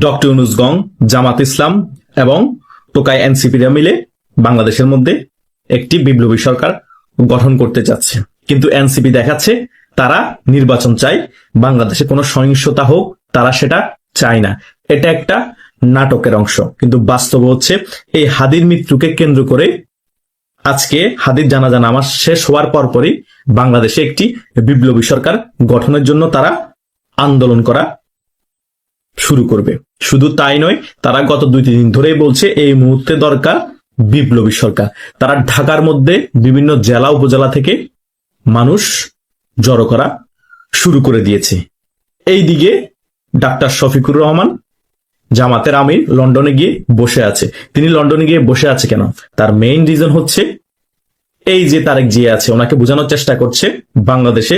Doctor Yunus গং, জামাত ইসলাম এবং টোকাই এনসিপিরা মিলে বাংলাদেশের মধ্যে একটি বিপ্লবী সরকার গঠন করতে যাচ্ছে। কিন্তু এনসিপি দেখাচ্ছে তারা নির্বাচন চায়, বাংলাদেশে কোনো সহিংসতা হোক তারা সেটা চায় না। এটা একটা নাটকের অংশ। কিন্তু বাস্তব হচ্ছে এই হাদির মৃত্যুকে কেন্দ্র করে আজকে হাদির জানাজা নামাজ শেষ হওয়ার পরপরই বাংলাদেশে একটি বিপ্লবী সরকার গঠনের জন্য তারা আন্দোলন করা শুরু করবে। শুধু তাই নয়, তারা গত 2-3 দিন ধরেই বলছে এই মুহূর্তে দরকার বিপ্লবী সরকার। তারা ঢাকার মধ্যে বিভিন্ন জেলা উপজেলা থেকে মানুষ জড়ো করা শুরু করে দিয়েছে। এইদিকে ডাক্তার শফিকুর রহমান জামাতের আমির লন্ডনে গিয়ে বসে আছে। তিনি লন্ডনে গিয়ে বসে আছে কেন? তার মেইন রিজন হচ্ছে এই যে তারেক জিয়া আছে, ওনাকে বোঝানোর চেষ্টা করছে বাংলাদেশে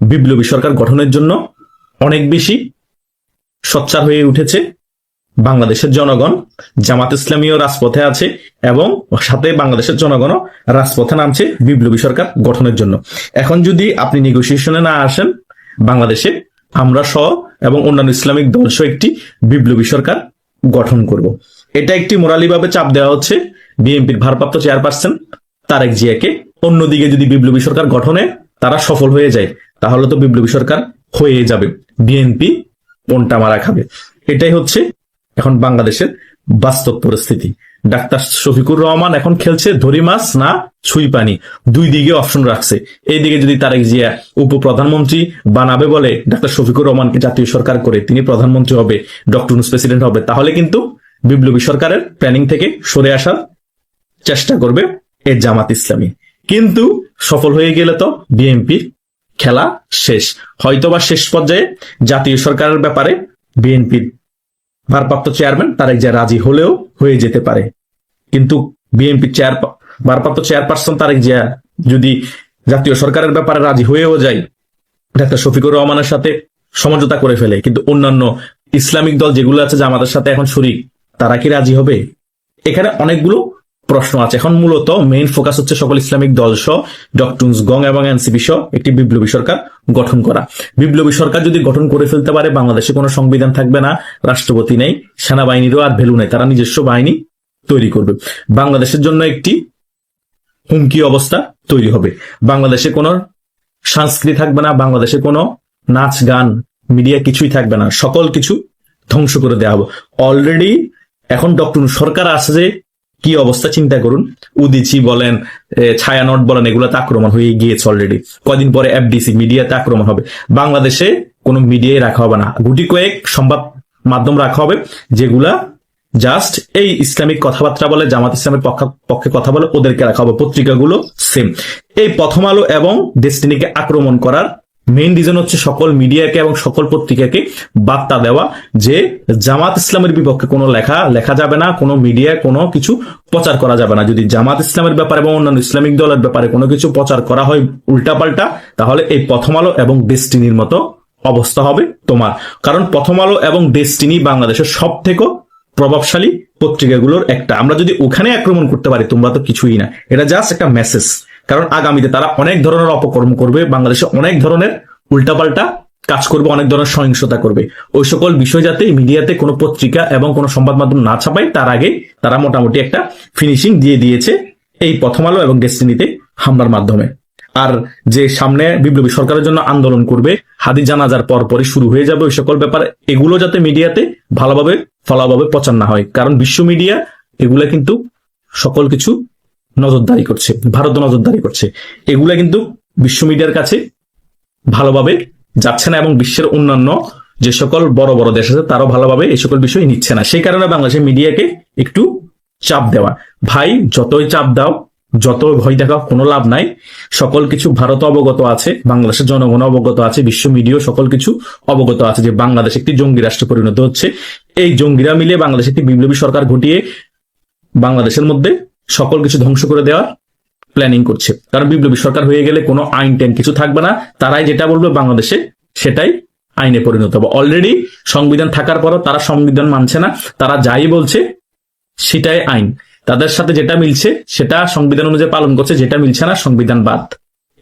বিপ্লবী সরকার গঠনের জন্য অনেক বেশি সোচ্চার হয়ে উঠেছে বাংলাদেশের জনগণ। জামাত ইসলামীও রাজপথে আছে এবং সাথে বাংলাদেশের জনগণও রাজপথে নামছে বিপ্লবী সরকার গঠনের জন্য। এখন যদি আপনি নেগোসিয়েশনে না আসেন, বাংলাদেশে আমরা সহ এবং অন্যান্য ইসলামিক দল সহ একটি বিপ্লবী সরকার গঠন করব। এটা একটি মোরালিভাবে চাপ দেওয়া হচ্ছে বিএনপির ভারপ্রাপ্ত চেয়ারপারসন তারেক জিয়াকে। অন্যদিকে যদি বিপ্লবী সরকার গঠনে তারা সফল হয়ে যায়, তাহলে তো বিপ্লবী সরকার হয়ে যাবে, বিএনপি পন্টা মারা খাবে। এটাই হচ্ছে এখন বাংলাদেশের বাস্তব পরিস্থিতি। ডাক্তার শফিকুর রহমান এখন খেলছে ধরি মাছ না ছুঁই পানি, দুই দিকে অপশন রাখছে। এইদিকে যদি তারেক জিয়া উপপ্রধানমন্ত্রী বানাবে বলে ডাক্তার শফিকুর রহমানকে জাতীয় সরকার করে তিনি প্রধানমন্ত্রী হবে, ডক্টর ইউনূস প্রেসিডেন্ট হবে, তাহলে কিন্তু বিপ্লবী সরকারের প্ল্যানিং থেকে সরে আসার চেষ্টা করবে এই জামাত ইসলামী। কিন্তু সফল হয়ে গেলে তো বিএনপির খেলা শেষ। হয়তোবা শেষ পর্যায়ে জাতীয় সরকারের ব্যাপারে বিএনপির ভারপ্রাপ্ত চেয়ারম্যান তারেক জিয়া রাজি হলেও হয়ে যেতে পারে। কিন্তু বিএনপির ভারপ্রাপ্ত চেয়ারপারসন তারেক জিয়া যদি জাতীয় সরকারের ব্যাপারে রাজি হয়েও যায়, ডাক্তার শফিকুর রহমানের সাথে সমঝোতা করে ফেলে, কিন্তু অন্যান্য ইসলামিক দল যেগুলো আছে জামাতের সাথে এখন শরিক, তারা কি রাজি হবে? এখানে অনেকগুলো প্রশ্ন আছে। এখন মূলত মেইন ফোকাস হচ্ছে সকল ইসলামিক দল সহ ডক্টর ইউনূস গং এবং এনসিপি সহ একটি বিপ্লবী সরকার গঠন করা। বিপ্লবী সরকার যদি গঠন করে ফেলতে পারে, বাংলাদেশে কোনো সংবিধান থাকবে না, রাষ্ট্রপতি নেই, সেনাবাহিনীরও আর ভ্যালু নেই, তারা নিজস্ব বাহিনী তৈরি করবে। বাংলাদেশের জন্য একটি হুমকি অবস্থা তৈরি হবে। বাংলাদেশে কোনো সংস্কৃতি থাকবে না, বাংলাদেশে কোনো নাচ গান মিডিয়া কিছুই থাকবে না, সকল কিছু ধ্বংস করে দেওয়া হবে। অলরেডি এখন ডক্টর সরকার আছে যে কি অবস্থা চিন্তা করুন। উদিচি বলেন, ছায়ানট বলেন, এগুলোতে আক্রমণ হয়ে গিয়েছে অলরেডি। কদিন পরে এফডিসি মিডিয়াতে আক্রমণ হবে। বাংলাদেশে কোনো মিডিয়ায় রাখা হবে না, গুটি কয়েক সংবাদ মাধ্যম রাখা হবে যেগুলা জাস্ট এই ইসলামিক কথাবার্তা বলে, জামাত ইসলামের পক্ষে কথা বলে, ওদেরকে রাখা হবে। পত্রিকাগুলো সেম। এই প্রথম আলো এবং ডেস্টিনিকে আক্রমণ করার মেইন রিজন হচ্ছে সকল মিডিয়াকে এবং সকল পত্রিকাকে বার্তা দেওয়া যে জামাত ইসলামের বিপক্ষে কোনো লেখা যাবে না, কোনো মিডিয়া কোনো কিছু প্রচার করা যাবে না। যদি জামাত ইসলামের ব্যাপারে এবং অন্যান্য ইসলামিক দলের ব্যাপারে কোনো কিছু প্রচার করা হয় উল্টাপাল্টা, তাহলে এই প্রথম আলো এবং ডেস্টিনির মতো অবস্থা হবে তোমার। কারণ প্রথম আলো এবং ডেস্টিনি বাংলাদেশের সব থেকে প্রভাবশালী পত্রিকাগুলোর একটা। আমরা যদি ওখানে আক্রমণ করতে পারি, তোমরা তো কিছুই না। এটা জাস্ট একটা মেসেজ। কারণ আগামীতে তারা অনেক ধরনের অপকর্ম করবে, বাংলাদেশে অনেক ধরনের উল্টাপাল্টা কাজ করবে, অনেক ধরনের সহিংসতা করবে। ওই সকল বিষয় যাতে মিডিয়াতে কোনো পত্রিকা এবং কোনো সংবাদ মাধ্যম না ছাপায়, তার আগে তারা মোটামুটি একটা ফিনিশিং দিয়ে দিয়েছে এই প্রথম আলো এবং ডেস্টিনিতে হামলার মাধ্যমে। আর যে সামনে বিপ্লবী সরকারের জন্য আন্দোলন করবে, হাদি জানাজার পরপরই শুরু হয়ে যাবে ওই সকল ব্যাপার, এগুলো যাতে মিডিয়াতে ভালোভাবে ফলাভাবে প্রচার না হয়। কারণ বিশ্ব মিডিয়া এগুলা কিন্তু সকল কিছু নজরদারি করছে, ভারত নজরদারি করছে, এগুলা কিন্তু বিশ্ব মিডিয়ার কাছে ভালোভাবে যাচ্ছে না এবং বিশ্বের অন্যান্য যে সকল বড় বড় দেশ আছে তারাও ভালোভাবে এই সকল বিষয় নিচ্ছে না। সেই কারণে বাংলাদেশের মিডিয়াকে একটু চাপ দেওয়া। ভাই, যতই চাপ দাও, যত ভয় দেখাও, কোনো লাভ নাই। সকল কিছু ভারত অবগত আছে, বাংলাদেশের জনগণ অবগত আছে, বিশ্ব মিডিয়া সকল কিছু অবগত আছে যে বাংলাদেশ একটি জঙ্গি রাষ্ট্রে পরিণত হচ্ছে। এই জঙ্গিরা মিলে বাংলাদেশ একটি বিপ্লবী সরকার ঘটিয়ে বাংলাদেশের মধ্যে সকল কিছু ধ্বংস করে দেওয়ার প্ল্যানিং করছে। কারণ বিপ্লবী সরকার হয়ে গেলে কোনো আইন টেন কিছু থাকবে না, তারাই যেটা বলবে বাংলাদেশে সেটাই আইনে পরিণত হবে। অলরেডি সংবিধান থাকার পরও তারা সংবিধান মানছে না, তারা যাই বলছে সেটাই আইন। তাদের সাথে যেটা মিলছে সেটা সংবিধান অনুযায়ী পালন করছে, যেটা মিলছে না সংবিধান বাদ।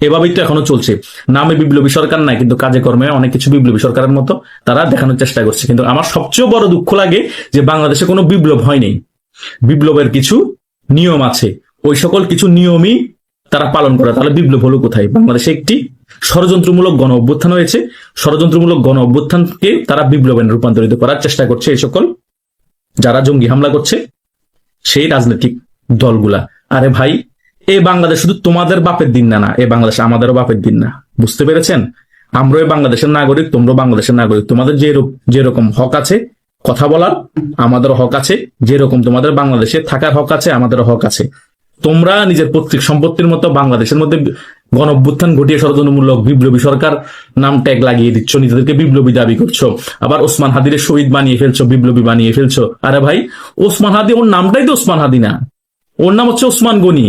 এভাবেই তো এখনো চলছে। নামে বিপ্লবী সরকার নাই, কিন্তু কাজে কর্মে অনেক কিছু বিপ্লবী সরকারের মতো তারা দেখানোর চেষ্টা করছে। কিন্তু আমার সবচেয়ে বড় দুঃখ লাগে যে বাংলাদেশে কোনো বিপ্লব হয়নি, বিপ্লবের কিছু নিয়ম আছে, ওই সকল কিছু নিয়মই তারা পালন করে। তাহলে বিপ্লব হলো কোথায়? বাংলাদেশে একটি ষড়যন্ত্রমূলক গণ অভ্যুত্থান হয়েছে, ষড়যন্ত্রমূলক গণ অভ্যুত্থানকে তারা বিপ্লবে রূপান্তরিত করার চেষ্টা করছে এই সকল যারা জঙ্গি হামলা করছে সেই রাজনৈতিক দলগুলা। আরে ভাই, এই বাংলাদেশ শুধু তোমাদের বাপের দিন না, এ বাংলাদেশ আমাদেরও বাপের দিন না, বুঝতে পেরেছেন? আমরাও বাংলাদেশের নাগরিক, তোমরাও বাংলাদেশের নাগরিক। তোমাদের যেরকম হক আছে কথা বলার, আমাদেরও হক আছে। যেরকম তোমাদের বাংলাদেশে থাকার হক আছে, আমাদেরও হক আছে। তোমরা নিজের পৈতৃক সম্পত্তির মতো বাংলাদেশের মধ্যে গণ অভ্যুত্থান ঘটিয়ে ষড়যন্ত্রমূলক বিপ্লবী সরকার নাম ট্যাগ লাগিয়ে দিচ্ছ, নিজেদেরকে বিপ্লবী দাবি করছো, আবার ওসমান হাদির শহীদ বানিয়ে ফেলছো, বিপ্লবী বানিয়ে ফেলছো। আরে ভাই, ওসমান হাদি, ওর নামটাই তো ওসমান হাদি না, ওর নাম হচ্ছে ওসমান গনি,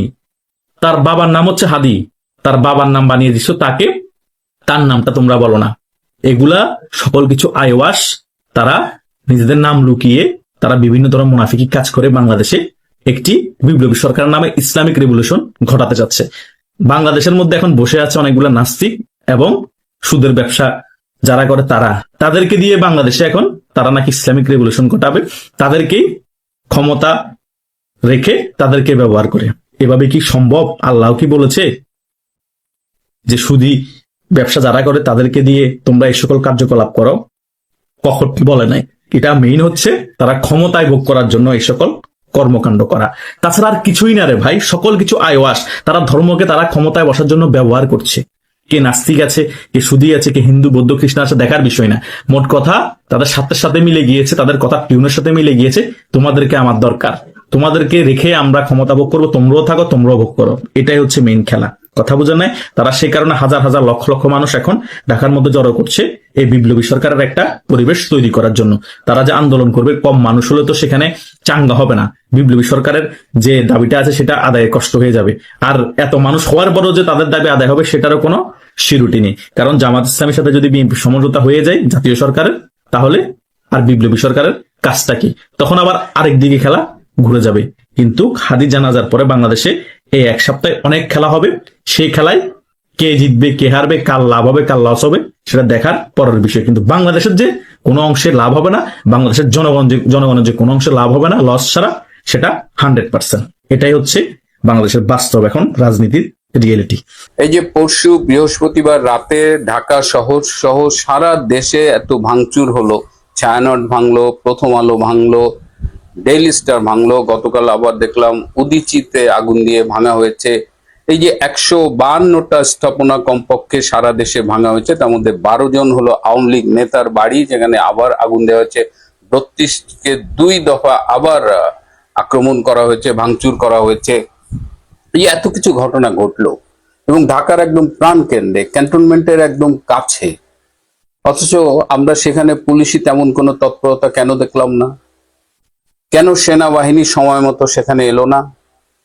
তার বাবার নাম হচ্ছে হাদি, তার বাবার নাম বানিয়ে দিচ্ছ তাকে, তার নামটা তোমরা বলো না। এগুলা সকল কিছু আইওয়াস, তারা নিজেদের নাম লুকিয়ে তারা বিভিন্ন ধরনের মুনাফিকি কাজ করে বাংলাদেশে একটি বিপ্লবী সরকার নামে ইসলামিক রেভলিউশন ঘটাতে যাচ্ছে। বাংলাদেশের মধ্যে এখন বসে আছে অনেকগুলো নাস্তিক এবং সুদের ব্যবসা যারা করে তাদেরকে দিয়ে বাংলাদেশে এখন তারা নাকি ইসলামিক রেভলিউশন ঘটাবে, তাদেরকেই ক্ষমতা রেখে তাদেরকে ব্যবহার করে। এভাবে কি সম্ভব? আল্লাহ কি বলেছে যে সুদি ব্যবসা যারা করে তাদেরকে দিয়ে তোমরা এই সকল কার্যকলাপ করো? কখন বলে নাই। এটা মেইন হচ্ছে তারা ক্ষমতায় ভোগ করার জন্য এই সকল কর্মকাণ্ড করা, তাছাড়া আর কিছুই না রে ভাই। সকল কিছু আইওয়াস, তারা ধর্মকে তারা ক্ষমতায় বসার জন্য ব্যবহার করছে। কে নাস্তিক আছে, কে সুদী আছে, কে হিন্দু বৌদ্ধ খ্রিস্টান আছে, দেখার বিষয় না। মোট কথা তাদের সাথে সাথে মিলে গিয়েছে, তাদের কথা টিউনের সাথে মিলে গিয়েছে, তোমাদেরকে আমার দরকার, তোমাদেরকে রেখে আমরা ক্ষমতা ভোগ করবো, তোমরাও থাকো, তোমরাও ভোগ করো। এটাই হচ্ছে মেইন খেলা। কথা বোঝা নাই? তারা সেই কারণে হাজার হাজার লক্ষ লক্ষ মানুষ এখন ঢাকার মধ্যে জড়ো করছে এই বিপ্লবী সরকারের একটা পরিবেশ তৈরি করার জন্য। তারা যে আন্দোলন করবে, কম মানুষ হলে তো সেখানে চাঙ্গা হবে না। বিপ্লবী সরকারের যে দাবিটা আছে সেটা আদায়ে কষ্ট হয়ে যাবে। আর এত মানুষ হওয়ার পরও যে তাদের দাবি আদায় হবে সেটারও কোনো সিউরিটি নেই। কারণ জামাত ইসলামের সাথে যদি বিএনপি সমঝোতা হয়ে যায় জাতীয় সরকারের, তাহলে আর বিপ্লবী সরকারের কাজটা কি? তখন আবার আরেক দিকে খেলা ঘুরে যাবে। কিন্তু হাদি জানাজার পরে বাংলাদেশে এই এক সপ্তাহে অনেক খেলা হবে। সেই খেলায় কে জিতবে, কে হারবে, কার লাভ হবে, কার লস হবে, সেটা দেখার পরের বিষয়। কিন্তু বাংলাদেশের যে কোনো অংশে লাভ হবে না, বাংলাদেশের জনগণের যে কোনো অংশে লাভ হবে না, লস ছাড়া, সেটা 100%। এটাই হচ্ছে বাংলাদেশের বাস্তব এখন রাজনীতির রিয়েলিটি। এই যে পরশু বৃহস্পতিবার রাতে ঢাকা শহর সহ সারা দেশে এত ভাঙচুর হলো, ছায়ানট ভাঙলো, প্রথম আলো ভাঙলো, ডেইলি স্টার ভাঙলো, গতকাল আবার দেখলাম উদীচিতে আগুন দিয়ে ভাঙা হয়েছে। এই যে 152টা স্থাপনা কমপক্ষে সারা দেশে ভাঙা হয়েছে, তার মধ্যে 12 জন হলো আওয়ামী লীগ নেতার বাড়ি, যেখানে আবার আগুন দেওয়া হয়েছে। 32কে 2 দফা আবার আক্রমণ করা হয়েছে, ভাঙচুর করা হয়েছে। এই এত কিছু ঘটনা ঘটলো এবং ঢাকার একদম প্রাণ কেন্দ্রে, ক্যান্টনমেন্টের একদম কাছে, অথচ আমরা সেখানে পুলিশি তেমন কোনো তৎপরতা কেন দেখলাম না? কেন সেনাবাহিনী সময় মতো সেখানে এলো না?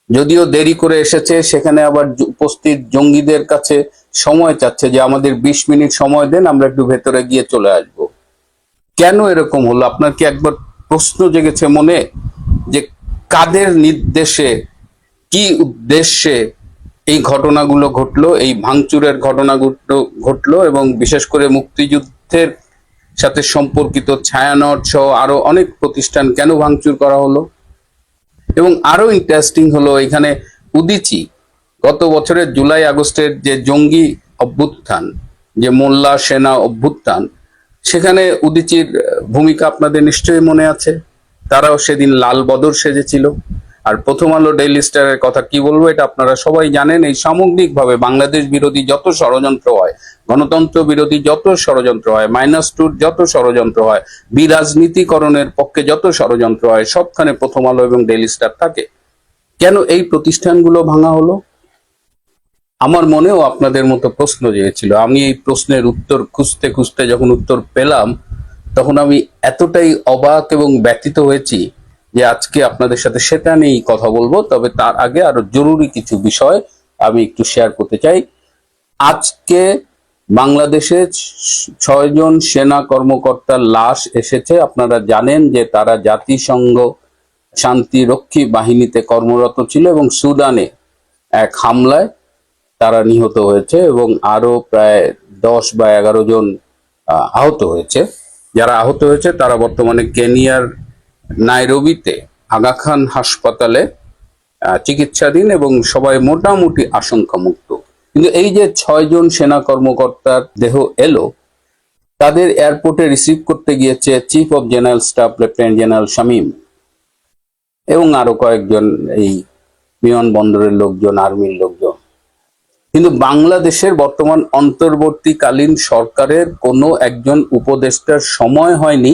যদিও দেরি করে এসেছে, সেখানে আবার উপস্থিত জঙ্গিদের কাছে সময় চাচ্ছে যে আমাদের 20 মিনিট সময় দেন, আমরা একটু ভেতরে গিয়ে চলে আসব। কেন এরকম হলো? আপনার কি একবার প্রশ্ন জেগেছে মনে যে কাদের নির্দেশে, কি উদ্দেশ্যে এই ঘটনাগুলো ঘটলো, এই ভাঙচুরের ঘটনাগুলো ঘটলো? এবং বিশেষ করে মুক্তিযুদ্ধের সাথে সম্পর্কিত ছায়ানট সহ আরো অনেক প্রতিষ্ঠান কেন ভাঙচুর করা হলো? এবং আরো ইন্টারেস্টিং হলো, এখানে উদীচী গত বছরের জুলাই আগস্টের যে জঙ্গি অভ্যুত্থান, যে মোল্লা সেনা অভ্যুত্থান, সেখানে উদীচীর ভূমিকা আপনাদের নিশ্চয়ই মনে আছে। তারাও সেদিন লাল বদর সেজেছিল। আর প্রথম আলো ডেইলি স্টারের কথা কি বলবো, এটা আপনারা সবাই জানেন। এই সামগ্রিকভাবে বাংলাদেশ বিরোধী যত ষড়যন্ত্র হয়, গণতন্ত্র বিরোধী যত ষড়যন্ত্র হয়, -2 যত ষড়যন্ত্র হয়, বিরাজনীতিকরণের পক্ষে যত ষড়যন্ত্র হয়, সবখানে প্রথম আলো এবং ডেইলি স্টার থাকে। কেন এই প্রতিষ্ঠানগুলো ভাঙা হলো? আমার মনেও আপনাদের মতো প্রশ্ন জেগেছিল। আমি এই প্রশ্নের উত্তর খুঁজতে খুঁজতে যখন উত্তর পেলাম, তখন আমি এতটাই অবাক এবং ব্যথিত হয়েছি যে আজকে আপনাদের সাথে সেটা নিয়েই কথা বলবো। তবে তার আগে আরো জরুরি কিছু বিষয় আমি একটু শেয়ার করতে চাই। আজকে বাংলাদেশে 6 জন সেনা কর্মকর্তার লাশ এসেছে। আপনারা জানেন যে তারা জাতিসংঘ শান্তিরক্ষী বাহিনীতে কর্মরত ছিল এবং সুদানে এক হামলায় তারা নিহত হয়েছে এবং আরো প্রায় 10 বা 11 জন আহত হয়েছে। যারা আহত হয়েছে তারা বর্তমানে কেনিয়ার নাইরোবিতে আগা খান হাসপাতালে চিকিৎসাধীন এবং সবাই মোটামুটি আশঙ্কামুক্ত। কিন্তু এই যে 6 জন সেনা কর্মকর্তার দেহ এলো, তাদের এয়ারপোর্টে রিসিভ করতে গিয়েছে chief of general staff lieutenant general Shamim এবং আরো কয়েকজন এই বিমানবন্দরের লোকজন, আর্মির লোকজন। কিন্তু বাংলাদেশের বর্তমান অন্তর্বর্তীকালীন সরকারের কোনো একজন উপদেষ্টার সময় হয়নি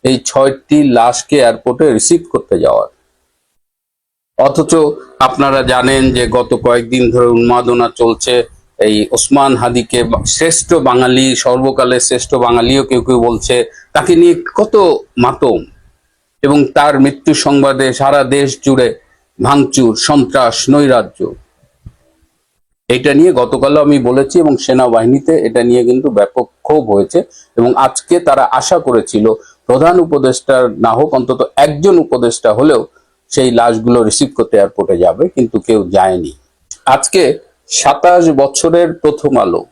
এই 6টি লাশকে এয়ারপোর্টে রিসিভ করতে যাওয়ার। অথচ আপনারা জানেন যে গত কয়েকদিন ধরে উন্মাদনা চলছে, এই ওসমান হাদিকে শ্রেষ্ঠ বাঙালি, সর্বকালের শ্রেষ্ঠ বাঙালিও কেউ কেউ বলছে, তাকে নিয়ে কত মাতম, এবং তার মৃত্যু সংবাদে সারা দেশ জুড়ে ভাঙচুর, সন্ত্রাস, নৈরাজ্য। এটা নিয়ে গতকালও আমি বলেছি এবং সেনাবাহিনীতে এটা নিয়ে কিন্তু ব্যাপক ক্ষোভ হয়েছে এবং আজকে তারা আশা করেছিল প্রধান উপদেষ্টা না হোক অন্তত একজন উপদেষ্টা হলেও সেই লাশগুলো রিসিভ করতে এয়ারপোর্টে যাবে, কিন্তু কেউ যায়নি। আজকে 27 বছরের প্রথম আলো,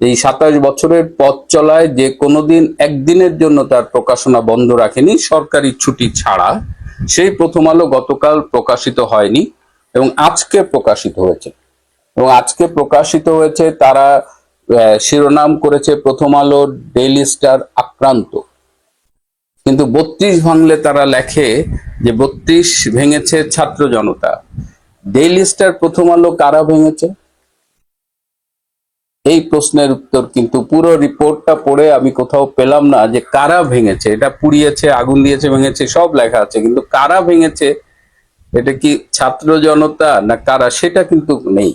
এই 27 বছরের পথ চলায় যে কোনোদিন একদিনের জন্য তার প্রকাশনা বন্ধ রাখেনি সরকারি ছুটি ছাড়া, সেই প্রথম আলো গতকাল প্রকাশিত হয়নি এবং আজকে প্রকাশিত হয়েছে। এবং আজকে প্রকাশিত হয়েছে, তারা শিরোনাম করেছে প্রথম আলো ডেইলি স্টার আক্রান্ত, কিন্তু 32 ভাঙলে তারা লেখে যে 32 ভেঙেছে ছাত্র জনতা। ডেইলি স্টার প্রথম আলো কারা ভেঙেছে, এই প্রশ্নের উত্তর কিন্তু পুরো রিপোর্টটা পড়ে আমি কোথাও পেলাম না যে কারা ভেঙেছে। এটা পুড়িয়েছে, আগুন দিয়েছে, ভেঙেছে, সব লেখা আছে, কিন্তু কারা ভেঙেছে, এটা কি ছাত্র জনতা না কারা, সেটা কিন্তু নেই।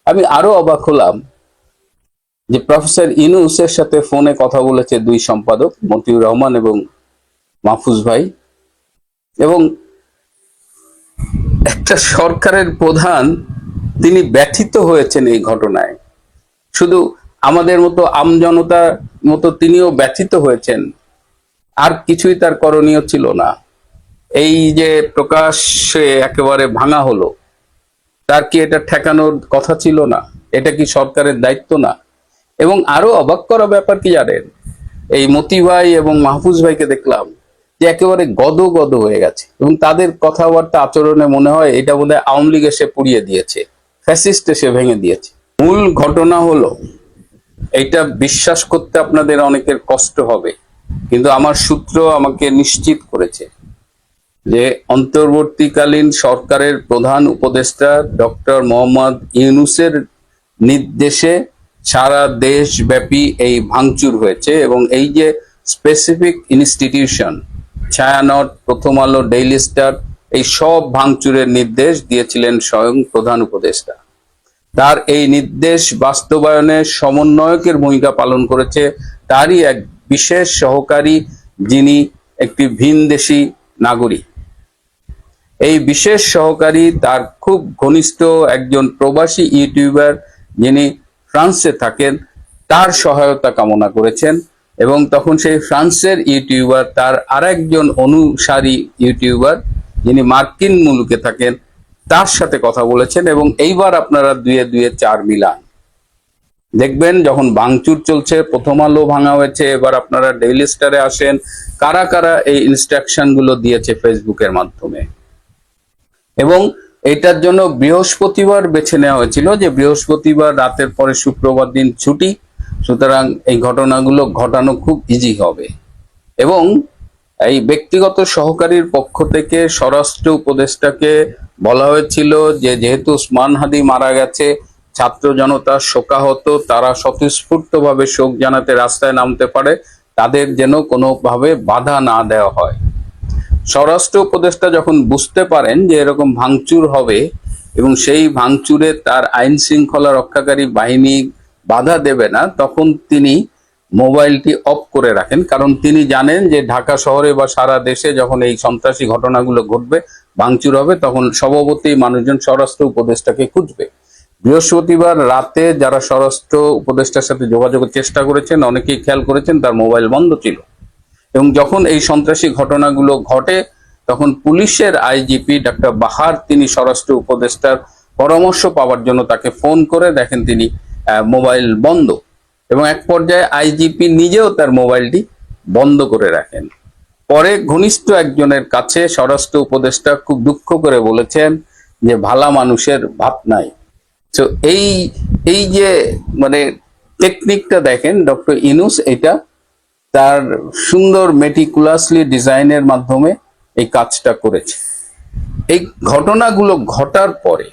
আমি আরো অবাক হলাম যে প্রফেসর ইউনূসের সাথে ফোনে কথা বলেছে 2 সম্পাদক, মতিউর রহমান এবং মাহফুজ ভাই, এবং একটা সরকারের প্রধান তিনি ব্যথিত হয়েছেন এই ঘটনায়। শুধু আমাদের মতো আমজনতার মতো তিনিও ব্যথিত হয়েছেন, আর কিছুই তার করণীয় ছিল না। এই যে প্রকাশ্যে একেবারে ভাঙা হলো, তার কি এটা ঠেকানোর কথা ছিল না? এটা কি সরকারের দায়িত্ব না? এবং আরো অবাক করা ব্যাপার কি জানেন, এই মতি ভাই এবং মাহফুজ ভাইকে দেখলাম যে একেবারে গদ হয়ে গেছে এবং তাদের কথাবার্তা আচরণে মনে হয় এটা বোধহয় আওয়ামী লীগ এসে পুড়িয়ে দিয়েছে, ফ্যাসিস্ট এসে ভেঙে দিয়েছে। মূল ঘটনা হলো, এটা বিশ্বাস করতে আপনাদের অনেকের কষ্ট হবে, কিন্তু আমার সূত্র আমাকে নিশ্চিত করেছে যে অন্তর্বর্তীকালীন সরকারের প্রধান উপদেষ্টা ডক্টর মোহাম্মদ ইউনূসের নির্দেশে সারা দেশব্যাপী এই ভাঙচুর হয়েছে এবং এই যে স্পেসিফিক ইনস্টিটিউশন ছায়ানট, প্রথম আলো, ডেইলি স্টার, এই সব ভাঙচুরের নির্দেশ দিয়েছিলেন স্বয়ং প্রধান উপদেষ্টা। তার এই নির্দেশ বাস্তবায়নে সমন্বয়কের ভূমিকা পালন করেছে তারই এক বিশেষ সহকারী, যিনি একটি ভিনদেশী নাগরিক। এই বিশেষ সহকারী তার খুব ঘনিষ্ঠ একজন প্রবাসী ইউটিউবার, যিনি ফ্রান্সে থাকেন, তার সহায়তা কামনা করেছেন এবং তখন সেই ফ্রান্সের ইউটিউবার তার আরেকজন অনুসারী ইউটিউবার, যিনি মার্কিন মুলুকে থাকেন, তার সাথে কথা বলেছেন। এবং এইবার আপনারা 2 2 4 মিলান দেখবেন, যখন ভাঙচুর চলছে, প্রথম আলো ভাঙা হয়েছে, এবার আপনারা ডেইলি স্টারে আসেন, কারা কারা এই ইনস্ট্রাকশন গুলো দিয়েছে ফেসবুকের মাধ্যমে। এবং এটার জন্য বৃহস্পতিবার বেছে নেওয়া হয়েছিল, যে বৃহস্পতিবার রাতের পরে শুক্রবার দিন ছুটি, সুতরাং এই ঘটনাগুলো ঘটানো খুব ইজি হবে। এবং এই ব্যক্তিগত সহকারীর পক্ষ থেকে স্বরাষ্ট্র উপদেষ্টাকে বলা হয়েছিল যে যেহেতু ওসমান হাদি মারা গেছে, ছাত্র জনতা শোকাহত, তারা স্বতঃস্ফূর্তভাবে শোক জানাতে রাস্তায় নামতে পারে, তাদের যেন কোনোভাবে বাধা না দেওয়া হয়। স্বরাষ্ট্র উপদেষ্টা যখন বুঝতে পারেন যে এরকম ভাঙচুর হবে এবং সেই ভাঙচুরে তার আইন শৃঙ্খলা রক্ষাকারী বাহিনী বাধা দেবে না, তখন তিনি মোবাইলটি অফ করে রাখেন, কারণ তিনি জানেন যে ঢাকা শহরে বা সারা দেশে যখন এই সন্ত্রাসী ঘটনাগুলো ঘটবে, ভাঙচুর হবে, তখন স্বভাবতই মানুষজন স্বরাষ্ট্র উপদেষ্টাকে খুঁজবে। বৃহস্পতিবার রাতে যারা স্বরাষ্ট্র উপদেষ্টার সাথে যোগাযোগের চেষ্টা করেছেন, অনেকেই খেয়াল করেছেন তার মোবাইল বন্ধ ছিল। এবং যখন এই সন্ত্রাসী ঘটনাগুলো ঘটে, তখন পুলিশের আইজিপি ডক্টর বাহার তিনি স্বরাষ্ট্র উপদেষ্টার পরামর্শ পাওয়ার জন্য তাকে ফোন করে দেখেন তিনি মোবাইল বন্ধ, এবং এক পর্যায়ে আইজিপি নিজেও তার মোবাইলটি বন্ধ করে রাখেন। পরে ঘনিষ্ঠ একজনের কাছে স্বরাষ্ট্র উপদেষ্টা খুব দুঃখ করে বলেছেন যে ভালা মানুষের ভাত নাই। তো এই যে মানে টেকনিকটা দেখেন ডক্টর ইউনূস এটা তার সুন্দর মেটিকুলাসলি ডিজাইনের মাধ্যমে এই কাজটা করেছে। এই ঘটনাগুলো ঘটার পরে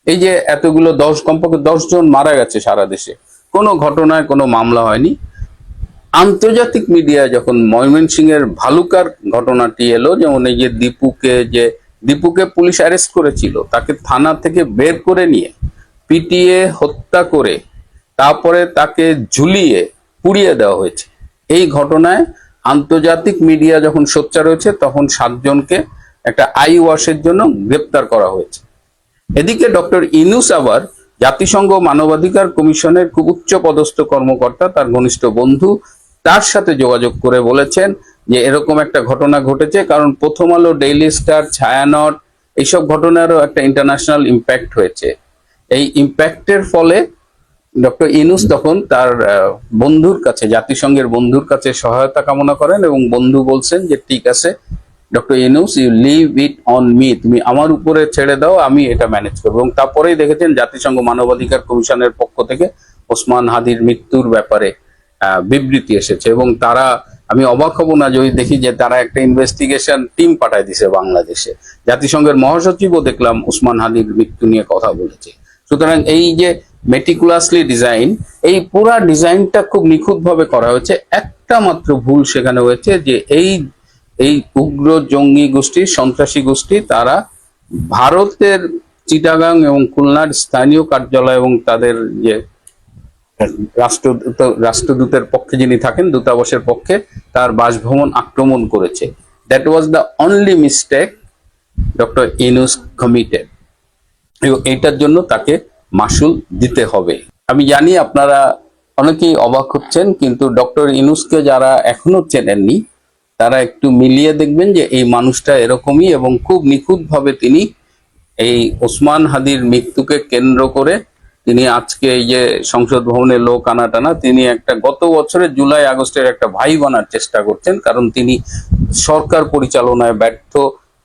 এই যে এতগুলো কমপক্ষে 10 জন মারা গেছে সারা দেশে, কোনো ঘটনায় কোনো মামলা হয়নি। আন্তর্জাতিক মিডিয়া যখন ময়মনসিংহের ভালুকার ঘটনাটি এলো, যেমন এই যে দীপুকে পুলিশ অ্যারেস্ট করেছিল, তাকে থানা থেকে বের করে নিয়ে পিটিয়ে হত্যা করে তারপরে তাকে ঝুলিয়ে পুড়িয়ে দেওয়া হয়েছে। এই ঘটনায় আন্তর্জাতিক মিডিয়া যখন সোচ্চার হয়েছে তখন 7 জনকে একটা আই ওয়াশের জন্য গ্রেপ্তার করা হয়েছে। এদিকে ডক্টর ইউনূস আবার জাতিসংঘ মানবাধিকার কমিশনের খুব উচ্চ পদস্থ কর্মকর্তা, তার ঘনিষ্ঠ বন্ধু, তার সাথে যোগাযোগ করে বলেছেন যে এরকম একটা ঘটনা ঘটেছে, কারণ প্রথম আলো, ডেইলি স্টার, ছায়ানট এইসব ঘটনারও একটা ইন্টারন্যাশনাল ইম্প্যাক্ট হয়েছে। এই ইম্প্যাক্টের ফলে ডক্টর ইউনূস তখন তার বন্ধুর কাছে, জাতিসংঘের বন্ধুর কাছে সহায়তা কামনা করেন, এবং বন্ধু বলছেন যে ঠিক আছে doctor Yunus, you leave it on me, তুমি আমার উপরে ছেড়ে দাও, আমি এটা ম্যানেজ করবো। এবং তারপরেই দেখেছেন জাতিসংঘ মানবাধিকার কমিশনের পক্ষ থেকে ওসমান হাদির মৃত্যুর ব্যাপারে বিবৃতি এসেছে, এবং তারা, আমি অবাক হব না যদি দেখি যে তারা একটা ইনভেস্টিগেশন টিম পাঠায় দিছে বাংলাদেশে। জাতিসংঘের মহাসচিবও দেখলাম ওসমান হাদির মৃত্যু নিয়ে কথা বলেছে। সুতরাং এই যে মেটিকুলাসলি ডিজাইন, এই পুরা ডিজাইনটা খুব নিখুঁত ভাবে করা হয়েছে। একটা মাত্র ভুল সেখানে হয়েছে যে এই উগ্র জঙ্গি গোষ্ঠী, সন্ত্রাসী গোষ্ঠী, তারা ভারতের চিটাগাং এবং খুলনার স্থানীয় কার্যালয় এবং তাদের যে রাষ্ট্রদূতের পক্ষে যিনি থাকেন, দূতাবাসের পক্ষে, তার বাসভবন আক্রমণ করেছে। That was the only mistake doctor Yunus committed, এবং এইটার জন্য তাকে মাসুল দিতে হবে। আমি জানি আপনারা অনেকেই অবাক হচ্ছেন, কিন্তু ডক্টর ইউনূসকে যারা এখনো চেনেননি তারা একটু মিলিয়ে দেখবেন যে এই মানুষটা এরকমই, এবং খুব নিখুঁতভাবে তিনি এই ওসমান হাদির মৃত্যুকে কেন্দ্র করে তিনি আজকে এই যে সংসদ ভবনে লোক আনা টানা, তিনি একটা গত বছরের জুলাই আগস্টের একটা ভাই বানার চেষ্টা করছেন, কারণ তিনি সরকার পরিচালনায় ব্যর্থ,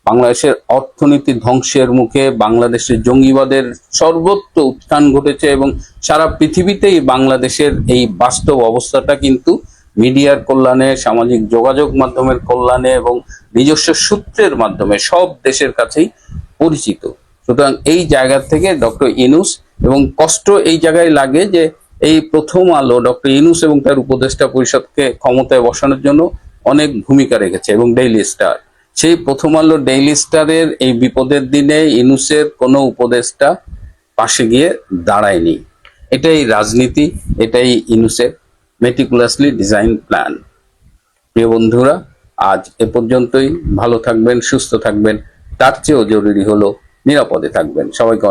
বাংলাদেশের অর্থনীতি ধ্বংসের মুখে, বাংলাদেশের জঙ্গিবাদের সর্বত্র উত্থান ঘটেছে, এবং সারা পৃথিবীতেই বাংলাদেশের এই বাস্তব অবস্থাটা কিন্তু মিডিয়ার কল্যাণে, সামাজিক যোগাযোগ মাধ্যমের কল্যাণে এবং নিজস্ব সূত্রের মাধ্যমে সব দেশের কাছেই পরিচিত। সুতরাং এই জায়গা থেকে ডক্টর ইউনূস, এবং কষ্ট এই জায়গায় লাগে যে এই প্রথম আলো ডক্টর ইউনূস এবং তার উপদেষ্টা পরিষদকে ক্ষমতায় বসানোর জন্য অনেক ভূমিকা রেখেছে, এবং ডেইলি স্টার, সেই প্রথম আলো ডেইলি স্টারের এই বিপদের দিনে ইউনূসের কোনো উপদেষ্টা পাশে গিয়ে দাঁড়ায়নি। এটাই রাজনীতি, এটাই ইউনূসের মেটিকুলাসলি ডিজাইন প্ল্যান। প্রিয় বন্ধুরা, আজ এ পর্যন্তই। ভালো থাকবেন, সুস্থ থাকবেন, তার চেয়েও জরুরি হলো নিরাপদে থাকবেন। সবাইকে অনেক